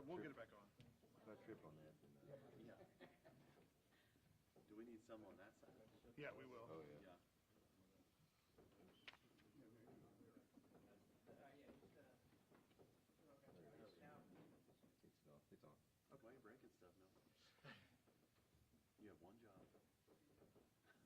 We'll get it back on. If I trip on that, then Yeah. Do we need some on that side? Yeah, we will. oh yeah. It's on. It's on. Okay. Why are you breaking stuff now? You have one job. I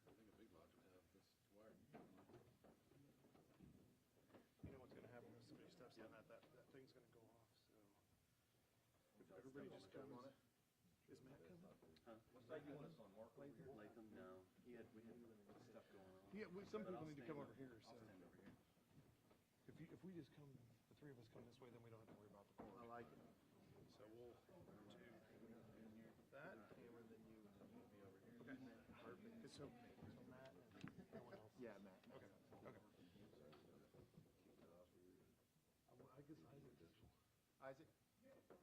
think a big lot would have this wired. You know what's going to happen when somebody steps on that thing's going to go off. So if everybody just comes on it. Is Matt coming? Huh? Latham? No. We had stuff going on. Yeah, some people need to come over here. I'll So stand over here. if we just come, the three of us come this way, then we don't have to worry about the board. I like it. So we'll do that. Cameron, then you, and then you'll be over here. Okay. Perfect. So Matt and no one else. Yeah, Matt. Okay. Okay. I guess Isaac?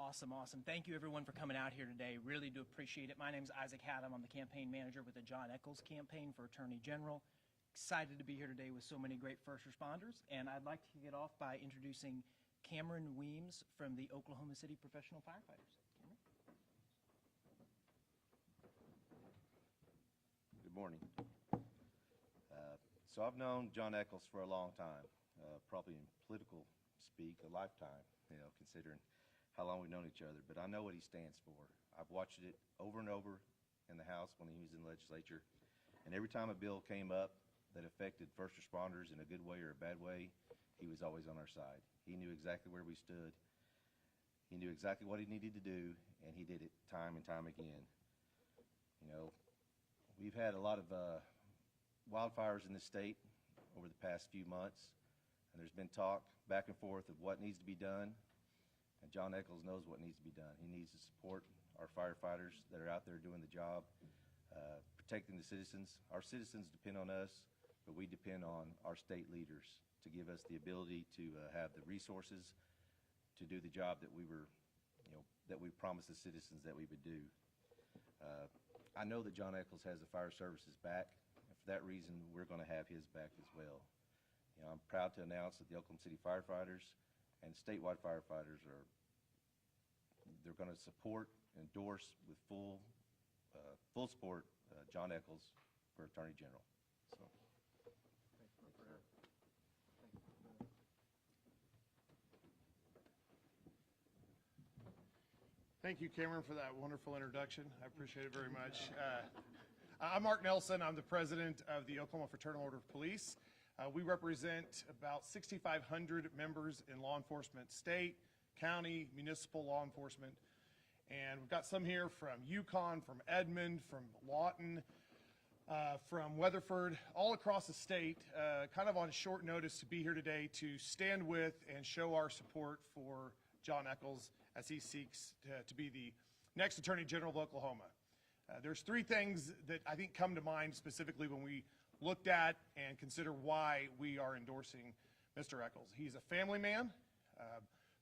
Awesome, awesome. Thank you, everyone, for coming out here today. Really do appreciate it. My name is Isaac Haddam. I'm the campaign manager with the Jon Echols campaign for Attorney General. Excited to be here today with so many great first responders. And I'd like to kick it off by introducing Cameron Weems from the Oklahoma City Professional Firefighters. Cameron? Good morning. So I've known Jon Echols for a long time, probably in political speak, a lifetime, considering how long we've known each other. But I know what he stands for. I've watched it over and over in the House when he was in the legislature. And every time a bill came up that affected first responders in a good way or a bad way, he was always on our side. He knew exactly where we stood. He knew exactly what he needed to do, and he did it time and time again. We've had a lot of wildfires in this state over the past few months, and there's been talk back and forth of what needs to be done, and Jon Echols knows what needs to be done. He needs to support our firefighters that are out there doing the job, protecting the citizens. Our citizens depend on us, but we depend on our state leaders to give us the ability to have the resources to do the job that we promised the citizens that we would do. I know that Jon Echols has the fire services back, and for that reason, we're going to have his back as well. I'm proud to announce that the Oklahoma City firefighters and statewide firefighters they're going to support, endorse with full support Jon Echols for Attorney General. So. Thank you, Cameron, for that wonderful introduction. I appreciate it very much. I'm Mark Nelson. I'm the president of the Oklahoma Fraternal Order of Police. We represent about 6,500 members in law enforcement, state, county, municipal law enforcement. And we've got some here from Yukon, from Edmond, from Lawton, from Weatherford, all across the state, kind of on short notice to be here today to stand with and show our support for Jon Echols as he seeks to be the next Attorney General of Oklahoma. There's three things that I think come to mind specifically when we looked at and consider why we are endorsing Mr. Echols. He's a family man.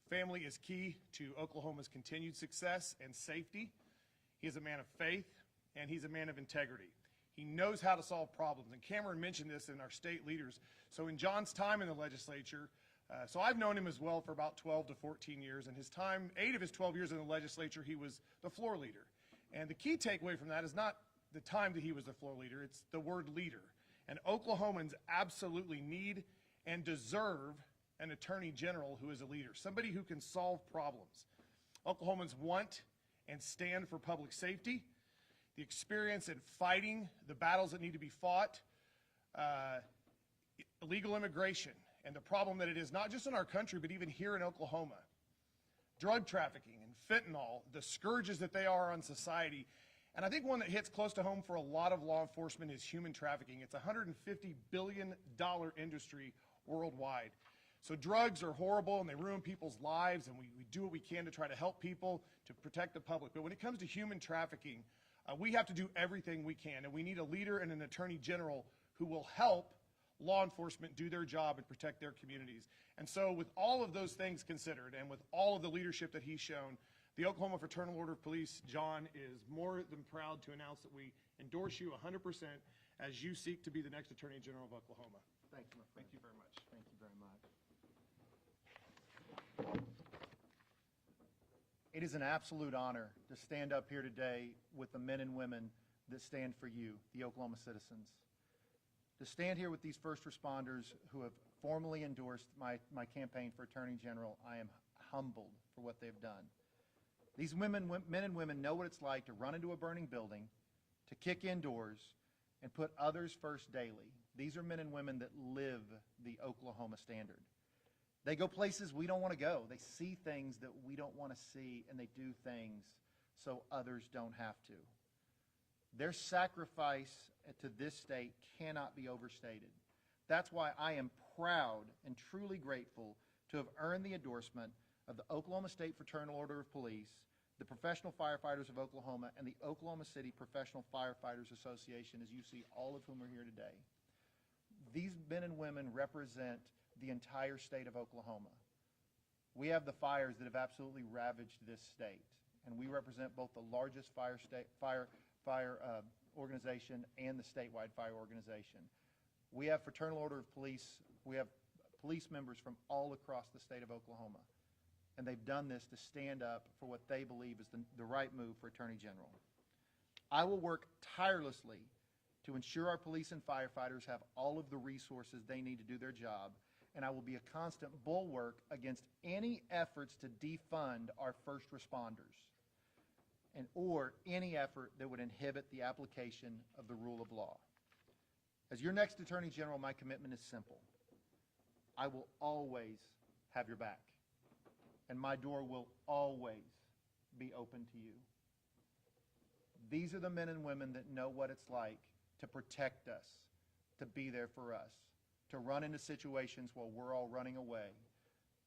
Family is key to Oklahoma's continued success and safety. He is a man of faith, and he's a man of integrity. He knows how to solve problems, and Cameron mentioned this in our state leaders. So in Jon's time in the legislature, so I've known him as well for about 12 to 14 years, and 8 of his 12 years in the legislature, he was the floor leader. And the key takeaway from that is not the time that he was the floor leader, it's the word leader. And Oklahomans absolutely need and deserve an attorney general who is a leader, somebody who can solve problems. Oklahomans want and stand for public safety, the experience in fighting the battles that need to be fought, illegal immigration, and the problem that it is not just in our country, but even here in Oklahoma. Drug trafficking and fentanyl, the scourges that they are on society. And I think one that hits close to home for a lot of law enforcement is human trafficking. It's a $150 billion industry worldwide. So drugs are horrible and they ruin people's lives, and we do what we can to try to help people, to protect the public. But when it comes to human trafficking, we have to do everything we can, and we need a leader and an attorney general who will help law enforcement do their job and protect their communities. And so with all of those things considered and with all of the leadership that he's shown, the Oklahoma Fraternal Order of Police, Jon, is more than proud to announce that we endorse you 100% as you seek to be the next Attorney General of Oklahoma. Thank you, my friend. Thank you very much. Thank you very much. It is an absolute honor to stand up here today with the men and women that stand for you, the Oklahoma citizens. To stand here with these first responders who have formally endorsed my campaign for Attorney General, I am humbled for what they've done. These men and women know what it's like to run into a burning building, to kick indoors, and put others first daily. These are men and women that live the Oklahoma standard. They go places we don't want to go. They see things that we don't want to see, and they do things so others don't have to. Their sacrifice to this state cannot be overstated. That's why I am proud and truly grateful to have earned the endorsement of the Oklahoma State Fraternal Order of Police, the Professional Firefighters of Oklahoma, and the Oklahoma City Professional Firefighters Association, as you see, all of whom are here today. These men and women represent the entire state of Oklahoma. We have the fires that have absolutely ravaged this state, and we represent both the largest fire organization and the statewide fire organization. We have Fraternal Order of Police. We have police members from all across the state of Oklahoma, and they've done this to stand up for what they believe is the right move for Attorney General. I will work tirelessly to ensure our police and firefighters have all of the resources they need to do their job, and I will be a constant bulwark against any efforts to defund our first responders or any effort that would inhibit the application of the rule of law. As your next Attorney General, my commitment is simple. I will always have your back, and my door will always be open to you. These are the men and women that know what it's like to protect us, to be there for us, to run into situations while we're all running away.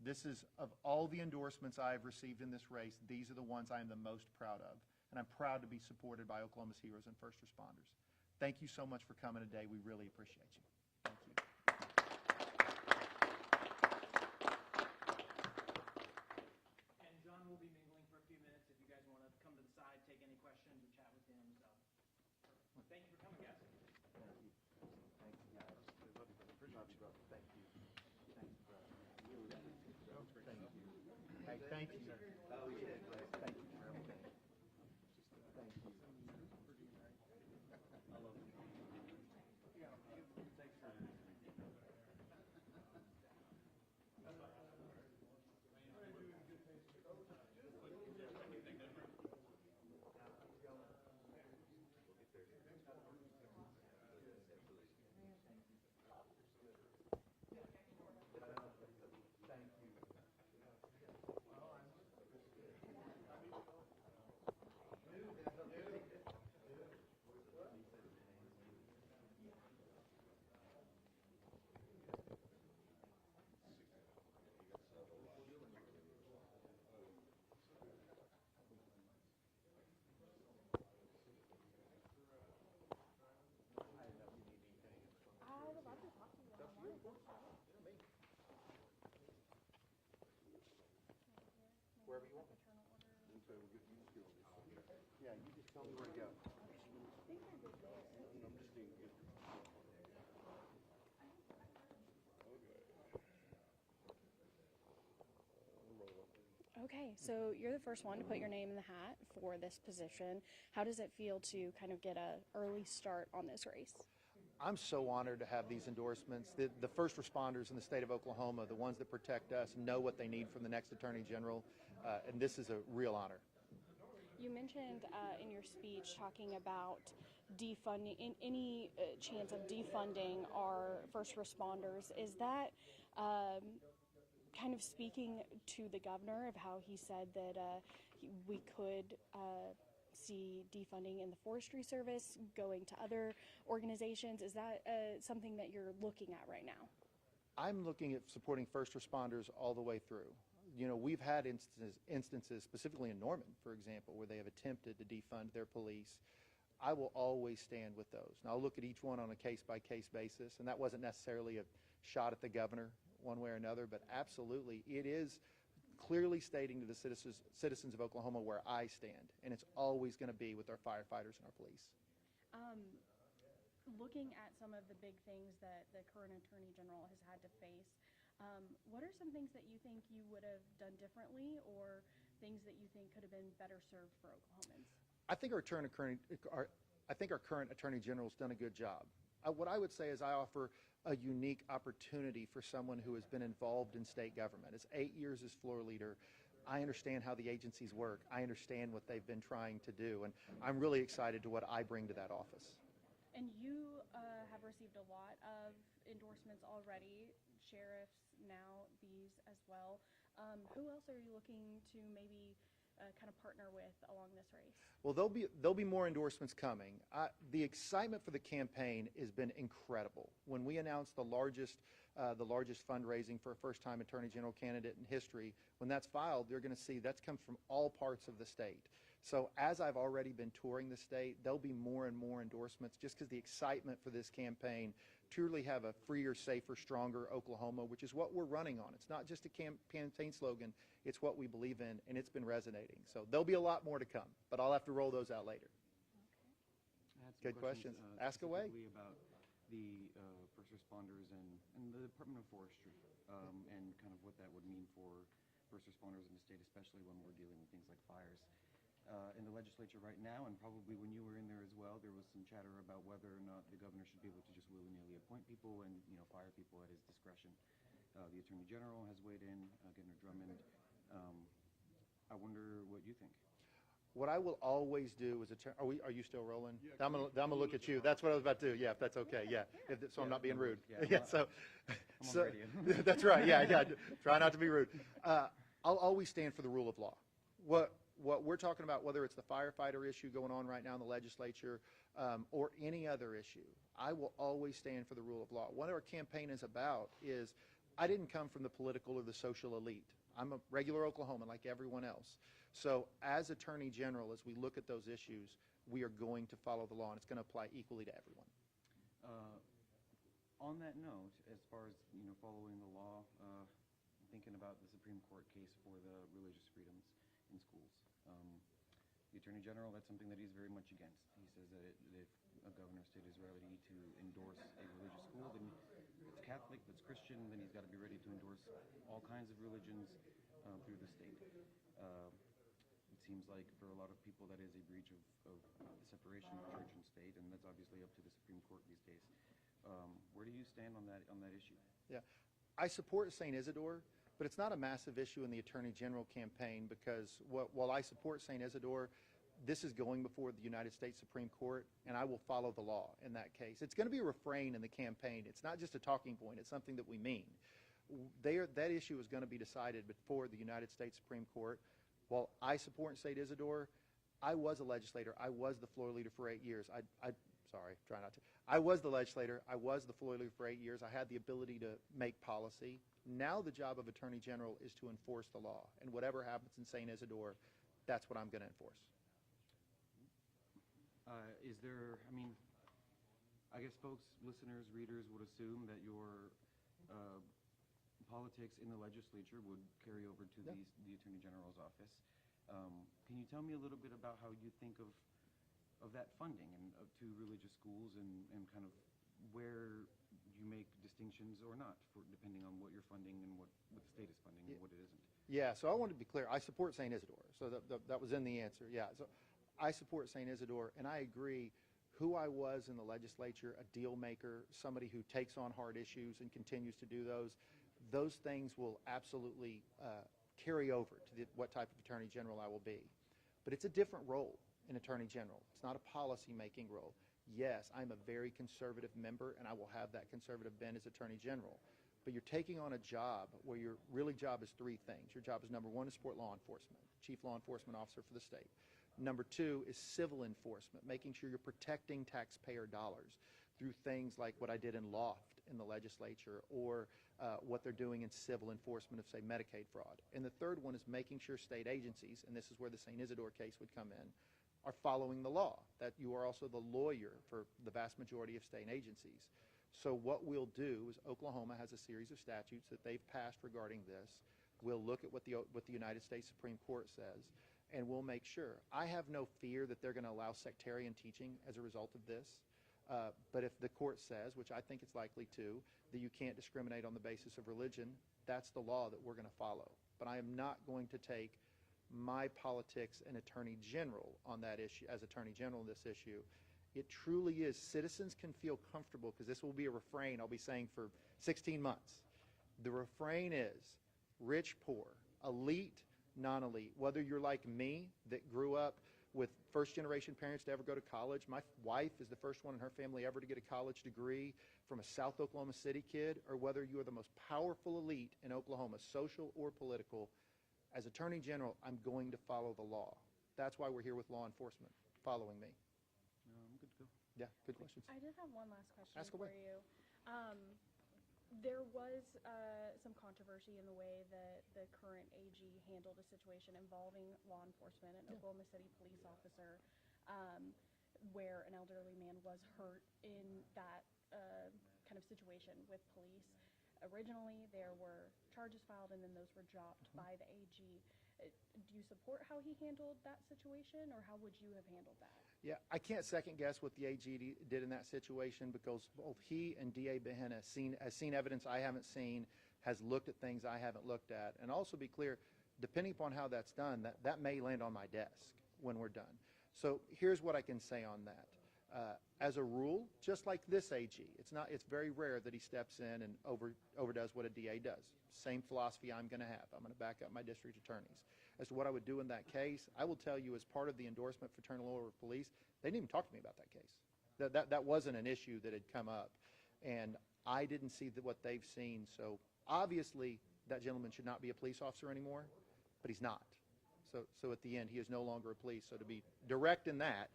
This is, of all the endorsements I have received in this race, these are the ones I am the most proud of. And I'm proud to be supported by Oklahoma's heroes and first responders. Thank you so much for coming today. We really appreciate you. Thank you. And John will be mingling for a few minutes if you guys want to come to the side, take any questions, or chat with him. So, thank you for coming, guys. Thank you. Thank you, guys. Love you, brother. Thank you. Thank you, brother. Thank you. Hey, thank you. Oh, yeah. Thank you for everything. Thank you. I love you. Wherever you want. Yeah, you just tell me where to go. Okay, so you're the first one to put your name in the hat for this position. How does it feel to kind of get an early start on this race? I'm so honored to have these endorsements. The first responders in the state of Oklahoma, the ones that protect us, know what they need from the next Attorney General, and this is a real honor. You mentioned in your speech talking about defunding, any chance of defunding our first responders. Is that kind of speaking to the governor of how he said that we could see defunding in the Forestry Service going to other organizations? Is that something that you're looking at right now? I'm looking at supporting first responders all the way through. You know, we've had instances, specifically in Norman, for example, where they have attempted to defund their police. I will always stand with those. And I'll look at each one on a case-by-case basis, and that wasn't necessarily a shot at the governor one way or another, but absolutely, it is clearly stating to the citizens of Oklahoma where I stand, and it's always going to be with our firefighters and our police. Looking at some of the big things that the current Attorney General has had to face, what are some things that you think you would have done differently, or things that you think could have been better served for Oklahomans? I think our current Attorney General has done a good job. What I would say is I offer a unique opportunity for someone who has been involved in state government. It's 8 years as floor leader. I understand how the agencies work. I understand what they've been trying to do, and I'm really excited to what I bring to that office. And you have received a lot of endorsements already, sheriffs, now these as well. Who else are you looking to maybe kind of partner with along this race? Well, there'll be more endorsements coming. The excitement for the campaign has been incredible. When we announced the largest fundraising for a first-time Attorney General candidate in history, when that's filed, they're going to see that's come from all parts of the state. So as I've already been touring the state, there'll be more and more endorsements just because the excitement for this campaign truly have a freer, safer, stronger Oklahoma, which is what we're running on. It's not just a campaign slogan, it's what we believe in, and it's been resonating. So there'll be a lot more to come, but I'll have to roll those out later. I had some Good questions. Ask away. Specifically about the first responders and the Department of Forestry, and kind of what that would mean for first responders in the state, especially when we're dealing with things like fires. In the legislature right now, and probably when you were in there as well, there was some chatter about whether or not the governor should be able to just willy-nilly appoint people and, fire people at his discretion. The Attorney General has weighed in, Governor Drummond. I wonder what you think. What I will always do is, are you still rolling? I'm gonna look at you. That's what I was about to do. Yeah, if that's okay. Yeah, so I'm not being rude. Yeah, so I'm on radio. that's right. Yeah. Try not to be rude. I'll always stand for the rule of law. What we're talking about, whether it's the firefighter issue going on right now in the legislature, or any other issue, I will always stand for the rule of law. What our campaign is about is, I didn't come from the political or the social elite. I'm a regular Oklahoman like everyone else. So as Attorney General, as we look at those issues, we are going to follow the law, and it's going to apply equally to everyone. On that note, as far as following the law, thinking about the Supreme Court case for the religious freedoms in schools. The Attorney General, that's something that he's very much against. He says that if a governor of state is ready to endorse a religious school, then it's Catholic, that's Christian, then he's got to be ready to endorse all kinds of religions through the state. It seems like for a lot of people that is a breach of the separation of church and state, and that's obviously up to the Supreme Court these days. Where do you stand on that issue? Yeah, I support St. Isidore, but it's not a massive issue in the Attorney General campaign, because while I support St. Isidore, this is going before the United States Supreme Court, and I will follow the law in that case. It's going to be a refrain in the campaign. It's not just a talking point. It's something that we mean. That issue is going to be decided before the United States Supreme Court. While I support St. Isidore, I was a legislator. I was the floor leader for 8 years. Sorry, try not to. I was the legislator. I was the floor leader for 8 years. I had the ability to make policy. Now the job of Attorney General is to enforce the law. And whatever happens in St. Isidore, that's what I'm going to enforce. Is there, I guess folks, listeners, readers would assume that your politics in the legislature would carry over to the Attorney General's office. Can you tell me a little bit about how you think of that funding and to religious schools, and kind of where you make distinctions or not, depending on what you're funding and what the state is funding and what it isn't? Yeah, so I want to be clear. I support St. Isidore. So that was in the answer. Yeah, so I support St. Isidore, and I agree. Who I was in the legislature, a deal maker, somebody who takes on hard issues and continues to do those things will absolutely carry over to what type of Attorney General I will be. But it's a different role in Attorney General. It's not a policy-making role. Yes, I'm a very conservative member, and I will have that conservative bent as Attorney General. But you're taking on a job where your really job is three things. Your job is, number one, to support law enforcement, Chief Law Enforcement Officer for the state. Number two is civil enforcement, making sure you're protecting taxpayer dollars through things like what I did in Loft in the legislature, or what they're doing in civil enforcement of, say, Medicaid fraud. And the third one is making sure state agencies, and this is where the St. Isidore case would come in, are following the law, that you are also the lawyer for the vast majority of state agencies. So what we'll do is, Oklahoma has a series of statutes that they've passed regarding this. We'll look at what the United States Supreme Court says, and we'll make sure. I have no fear that they're going to allow sectarian teaching as a result of this. But if the court says, which I think it's likely to, that you can't discriminate on the basis of religion, that's the law that we're going to follow. But I am not going to take my politics and Attorney General on that issue, as Attorney General on this issue. It truly is. Citizens can feel comfortable, because this will be a refrain I'll be saying for 16 months. The refrain is rich, poor, elite, non-elite. Whether you're like me, that grew up with first-generation parents to ever go to college. My wife is the first one in her family ever to get a college degree from a South Oklahoma City kid, or whether you are the most powerful elite in Oklahoma, social or political. As Attorney General, I'm going to follow the law. That's why we're here with law enforcement, following me. I'm good to go. Yeah, good questions. I did have one last question Ask for away. you. There was some controversy in the way that the current AG handled a situation involving law enforcement, an Oklahoma City police officer, where an elderly man was hurt in that kind of situation with police. Originally, there were charges filed and then those were dropped by the AG. Do you support how he handled that situation, or how would you have handled that? Yeah, I can't second guess what the AG did in that situation, because both he and DA Behan has seen evidence I haven't seen, has looked at things I haven't looked at. And also be clear, depending upon how that's done, that may land on my desk when we're done. So here's what I can say on that. As a rule, just like this AG, it's very rare that he steps in and overdoes what a DA does. Same philosophy I'm going to have. I'm going to back up my district attorneys. As to what I would do in that case, I will tell you, as part of the endorsement for Fraternal Order of Police, they didn't even talk to me about that case. That wasn't an issue that had come up, and I didn't see what they've seen. So obviously, that gentleman should not be a police officer anymore, but he's not. So at the end, he is no longer a police. So to be direct in that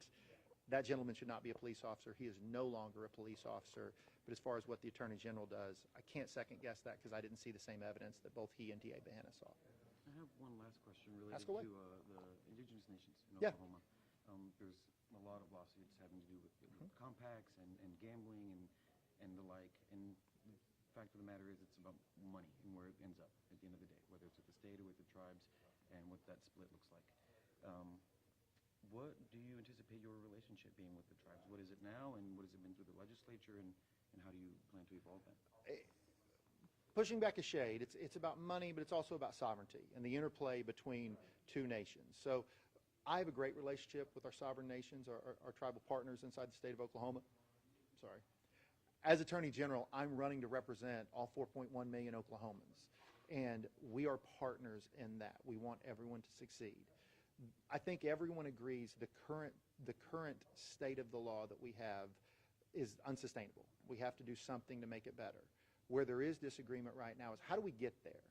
gentleman should not be a police officer. He is no longer a police officer. But as far as what the Attorney General does, I can't second guess that, because I didn't see the same evidence that both he and DA Behan saw. I have one last question related Ask away. to the indigenous nations in Yeah. Oklahoma. There's a lot of lawsuits having to do with compacts and gambling and the like. And the fact of the matter is, it's about money and where it ends up at the end of the day, whether it's with the state or with the tribes, and what that split looks like. What do you anticipate your relationship being with the tribes? What is it now, and what has it been through the legislature, and how do you plan to evolve that? Pushing back a shade, it's about money, but it's also about sovereignty and the interplay between two nations. So I have a great relationship with our sovereign nations, our tribal partners inside the state of Oklahoma. Sorry. As Attorney General, I'm running to represent all 4.1 million Oklahomans, and we are partners in that. We want everyone to succeed. I think everyone agrees the current state of the law that we have is unsustainable. We have to do something to make it better. Where there is disagreement right now is, how do we get there?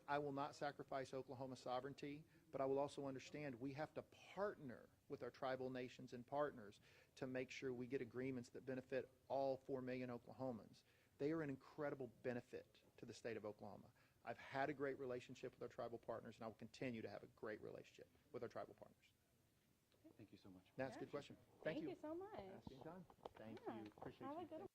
I will not sacrifice Oklahoma sovereignty, but I will also understand we have to partner with our tribal nations and partners to make sure we get agreements that benefit all 4 million Oklahomans. They are an incredible benefit to the state of Oklahoma. I've had a great relationship with our tribal partners, and I will continue to have a great relationship with our tribal partners. Thank you so much. That's a good question. Thank you so much. Thank Yeah. you. Appreciate Have you. a good one.